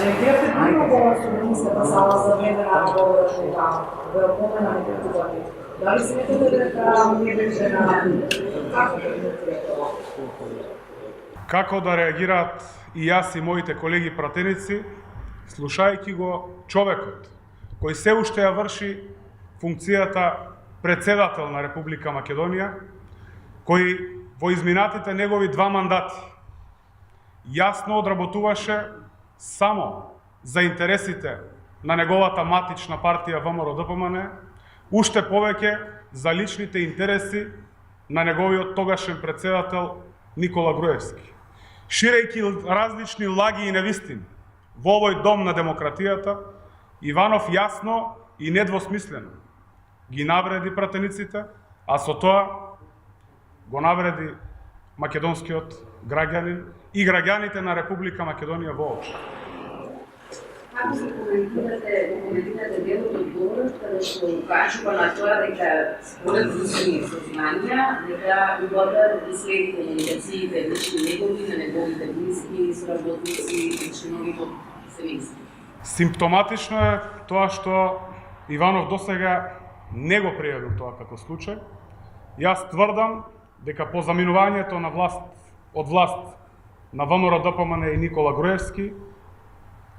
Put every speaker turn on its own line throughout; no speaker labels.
Реагирате друго во судницата сала за време на говорачника, во поменаните пати. Дали сметате дека не беше на како
Како да реагираат и јас и моите колеги пратеници, слушајќи го човекот, кој се уште ја врши функцијата председател на Република Македонија, кој во изминатите негови 2 мандати јасно одработуваше само за интересите на неговата матична партија ВМРО-ДПМН, уште повеќе за личните интереси на неговиот тогашен председател Никола Груевски. Ширејќи различни лаги и невистини во овој дом на демократијата, Иванов јасно и недвосмислено ги навреди пратениците, а со тоа го навреди македонскиот граѓанин и граѓаните на Република Македонија воопшто.
Како се коментирате делот од говорот каде што укажува на тоа дека според лични сознанија дека убавар и следи комуникациите лични негови, на неговите блиски, соработници и членови од семејство?
Симптоматично е тоа што Иванов досега не го пријавил тоа како случај. Јас тврдам дека по заминувањето на од власт на ВМРО-ДПМН и Никола Груевски,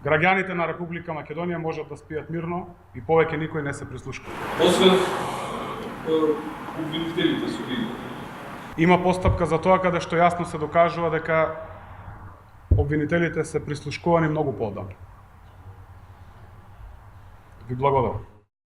граѓаните на Република Македонија можат да спијат мирно и повеќе никој не се прислушкува.
Освен обвинителите судии.
Има постапка за тоа каде што јасно се докажува дека обвинителите се прислушкувани многу поодамна. Ви благодарам.